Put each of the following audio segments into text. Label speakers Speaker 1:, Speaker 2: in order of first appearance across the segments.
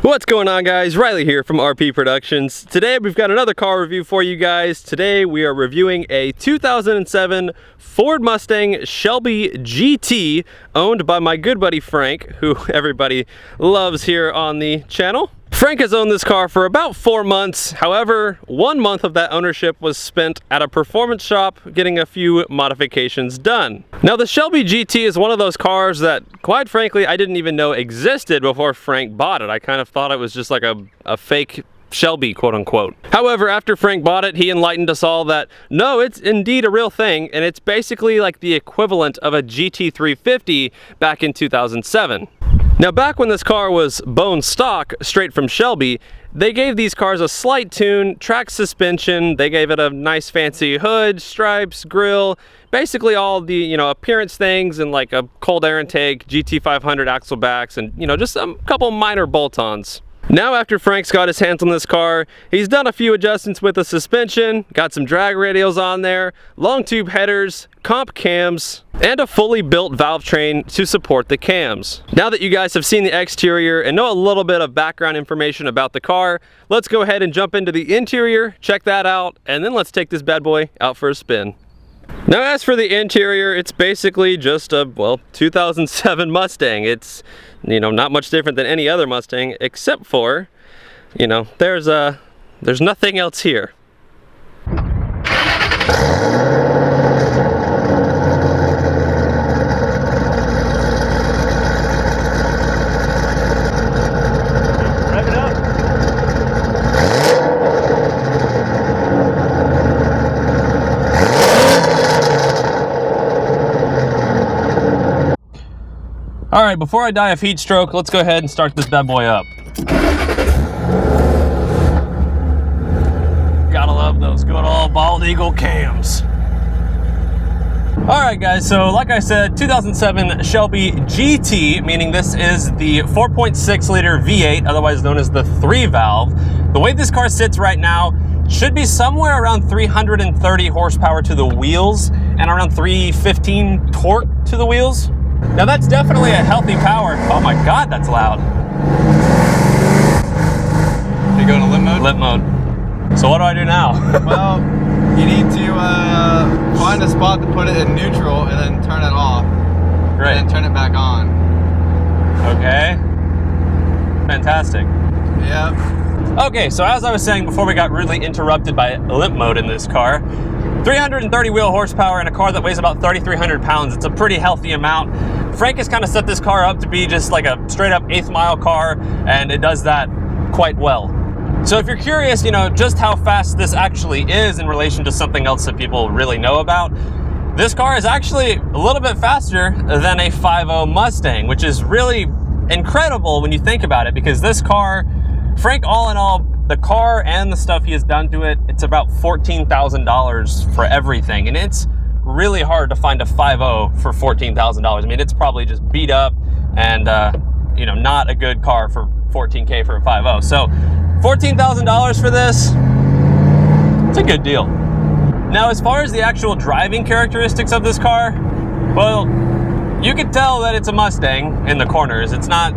Speaker 1: What's going on, guys? Riley here from RP Productions. Today we've got another car review for you guys. Today we are reviewing a 2007 Ford Mustang Shelby GT owned by my good buddy Frank, who everybody loves here on the channel. Frank has owned this car for about 4 months. However, 1 month of that ownership was spent at a performance shop getting a few modifications done. Now, the Shelby GT is one of those cars that, quite frankly, I didn't even know existed before Frank bought it. I kind of thought it was just like a fake Shelby, quote unquote. However, after Frank bought it, he enlightened us all that no, it's indeed a real thing, and it's basically like the equivalent of a GT350 back in 2007. Now, back when this car was bone stock, straight from Shelby, they gave these cars a slight tune, track suspension, they gave it a nice fancy hood, stripes, grille, basically all the, appearance things, and like a cold air intake, GT500 axle backs, and, just a couple minor bolt-ons. Now, after Frank's got his hands on this car, he's done a few adjustments with the suspension, got some drag radials on there, long tube headers, comp cams, and a fully built valve train to support the cams. Now that you guys have seen the exterior and know a little bit of background information about the car, let's go ahead and jump into the interior, check that out, and then let's take this bad boy out for a spin. Now, as for the interior, it's basically just a, 2007 Mustang. It's, not much different than any other Mustang, except for, there's nothing else here. Rev it up. All right, before I die of heat stroke, let's go ahead and start this bad boy up. Gotta love those good old bald eagle cams. All right, guys, so like I said, 2007 Shelby GT, meaning this is the 4.6 liter V8, otherwise known as the 3-valve. The way this car sits right now should be somewhere around 330 horsepower to the wheels and around 315 torque to the wheels. Now, that's definitely a healthy power. Oh my God, that's loud.
Speaker 2: You go to limp mode?
Speaker 1: Limp mode. So what do I do now?
Speaker 2: Well, you need to find a spot to put it in neutral and then turn it off.
Speaker 1: Great.
Speaker 2: And then turn it back on. Okay.
Speaker 1: Fantastic.
Speaker 2: Yep.
Speaker 1: Okay, so as I was saying before we got rudely interrupted by limp mode in this car, 330 wheel horsepower in a car that weighs about 3,300 pounds. It's a pretty healthy amount. Frank has kind of set this car up to be just like a straight up 8th mile car, and it does that quite well. So if you're curious, just how fast this actually is in relation to something else that people really know about, this car is actually a little bit faster than a 5.0 Mustang, which is really incredible when you think about it, because this car, Frank, all in all, the car and the stuff he has done to it, it's about $14,000 for everything. And it's really hard to find a 5.0 for $14,000. I mean, it's probably just beat up and, not a good car for $14K for a 5.0. So $14,000 for this, it's a good deal. Now, as far as the actual driving characteristics of this car, well, you can tell that it's a Mustang in the corners. It's not,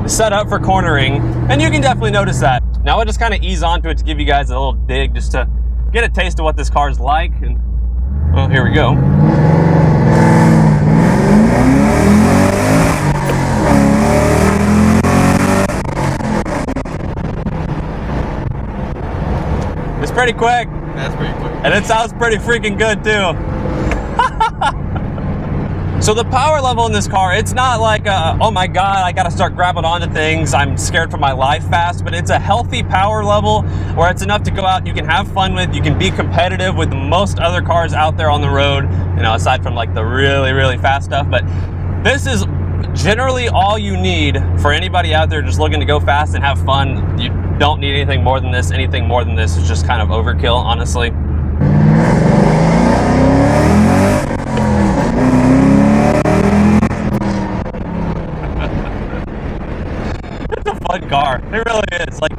Speaker 1: set up for cornering, and you can definitely notice that. Now I'll just kind of ease onto it to give you guys a little dig, just to get a taste of what this car's like. And well, here we go. It's pretty quick.
Speaker 2: That's pretty quick.
Speaker 1: And it sounds pretty freaking good too. So the power level in this car, it's not like, oh my God, I gotta start grabbing onto things, I'm scared for my life fast, but it's a healthy power level where it's enough to go out, you can have fun with, you can be competitive with most other cars out there on the road, aside from like the really, really fast stuff. But this is generally all you need for anybody out there just looking to go fast and have fun. You don't need anything more than this. Anything more than this is just kind of overkill, honestly. Fun car. It really is. Like,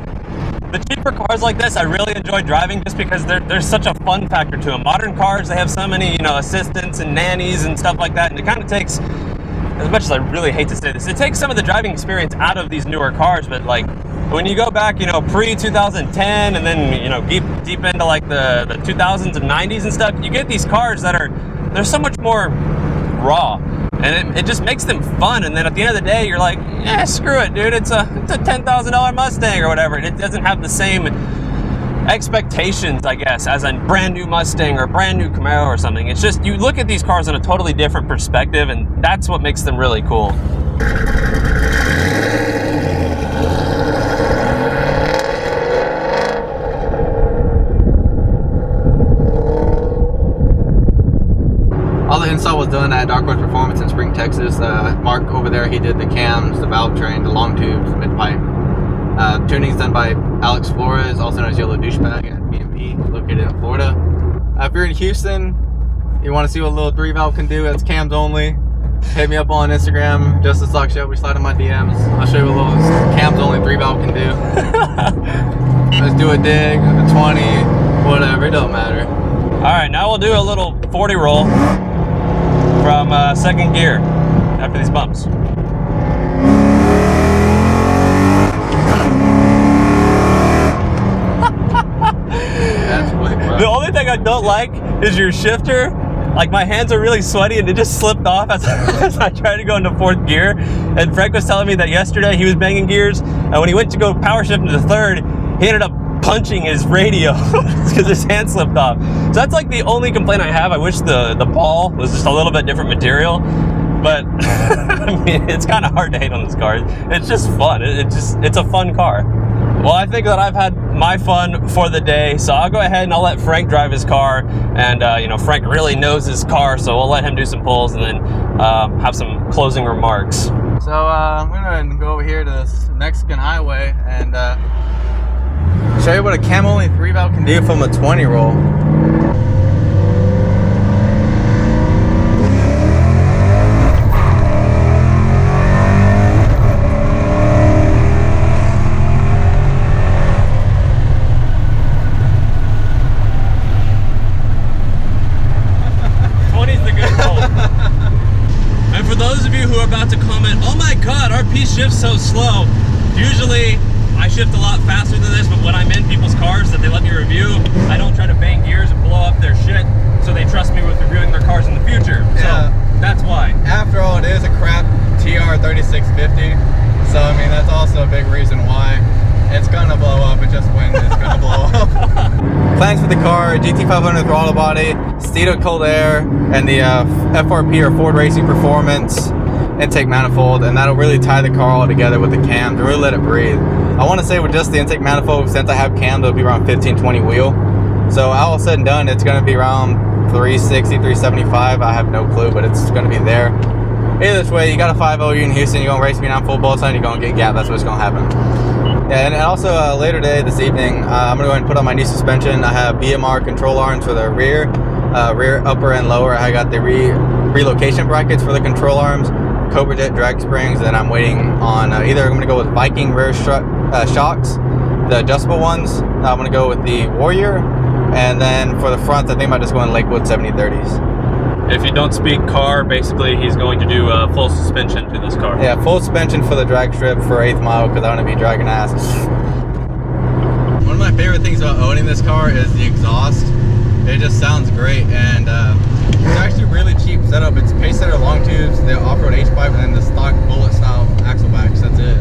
Speaker 1: the cheaper cars like this, I really enjoy driving just because there's such a fun factor to them. Modern cars, they have so many, assistants and nannies and stuff like that, and it kind of takes as much as I really hate to say this, it takes some of the driving experience out of these newer cars, but like when you go back, you know, pre-2010 and then, you know, deep into like the 2000s and 90s and stuff, you get these cars that they're so much more raw, and it just makes them fun. And then at the end of the day, you're like, yeah, screw it, dude, it's a $10,000 Mustang or whatever. It doesn't have the same expectations, I guess, as a brand new Mustang or brand new Camaro or something. It's just, you look at these cars in a totally different perspective, and that's what makes them really cool.
Speaker 2: All the install was done at Dark Horse Performance in Spring, Texas. Mark over there, he did the cams, the valve train, the long tubes, mid-pipe. Tuning's done by Alex Flores, also known as Yellow Douchebag at BMP, located in Florida. If you're in Houston, you want to see what a little 3-valve can do, that's cams only, hit me up on Instagram, Just a Stock Shelby, slide in my DMs. I'll show you what a little cams only 3-valve can do. Let's do a dig, a 20, whatever, it don't matter.
Speaker 1: Alright, now we'll do a little 40 roll from second gear after these bumps. The only thing I don't like is your shifter. Like, my hands are really sweaty and it just slipped off as I tried to go into 4th gear. And Frank was telling me that yesterday he was banging gears, and when he went to go power shift into 3rd, he ended up punching his radio because his hand slipped off. So that's like the only complaint I have. I wish the ball was just a little bit different material, but I mean, it's kind of hard to hate on this car. It's just fun. It's a fun car. Well, I think that I've had my fun for the day, so I'll go ahead and I'll let Frank drive his car. And you know, Frank really knows his car, so we'll let him do some pulls and then have some closing remarks.
Speaker 2: So I'm gonna go over here to this Mexican highway and show you what a cam only 3-valve can do from a 20 roll.
Speaker 1: Shifts so slow. Usually I shift a lot faster than this, but when I'm in people's cars that they let me review, I don't try to bang gears and blow up their shit, so they trust me with reviewing their cars in the future. Yeah. So that's why. After all, it is a crap TR 3650, so I mean that's also a big reason why it's gonna blow up. It just when it's gonna blow up. Plans for the car: GT500 throttle body, Steto cold air, and the FRP or Ford Racing Performance intake manifold, and that'll really tie the car all together with the cam to really let it breathe. I want to say with just the intake manifold, since I have cam, it'll be around 15-20 wheel. So all said and done, it's going to be around 360, 375. I have no clue, but it's going to be there. Either way, you got a 5.0, you're in Houston, you're going to race me down full bolt sign, you're going to get gap. That's what's going to happen. Yeah, and also later today, this evening, I'm going to go ahead and put on my new suspension. I have BMR control arms for the rear upper and lower. I got the relocation brackets for the control arms, Cobra Jet drag springs, and I'm waiting on either I'm going to go with Viking rear shocks, the adjustable ones. I'm going to go with the Warrior, and then for the front, I think I might just go in Lakewood 7030s. If you don't speak car, basically he's going to do full suspension to this car. Yeah, full suspension for the drag strip for 8th mile because I want to be dragging ass. One of my favorite things about owning this car is the exhaust. It just sounds great, and it's actually really cheap setup. It's pace setter long tubes, the off-road H-pipe, and then the stock bullet style axle backs. That's it.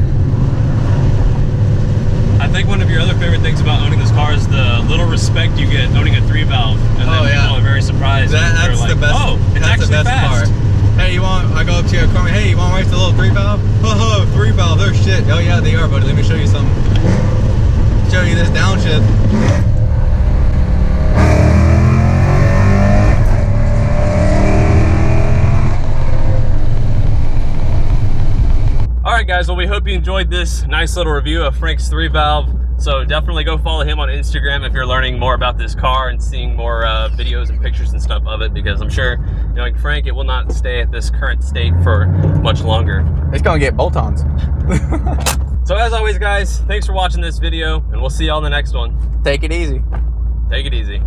Speaker 1: I think one of your other favorite things about owning this car is the little respect you get owning a 3-valve, and then people are very surprised. That's like, the best. Oh, it's actually the best fast. Part. Hey, I go up to your car. Hey, you want to race the little 3-valve? Oh, 3-valve, they're shit. Oh yeah, they are, buddy. Let me show you something. Show you this downshift. Alright guys, well we hope you enjoyed this nice little review of Frank's 3-valve. So definitely go follow him on Instagram if you're learning more about this car and seeing more videos and pictures and stuff of it, because I'm sure, you know, like Frank, it will not stay at this current state for much longer. It's gonna get bolt-ons. So as always guys, thanks for watching this video, and we'll see y'all in the next one. Take it easy. Take it easy.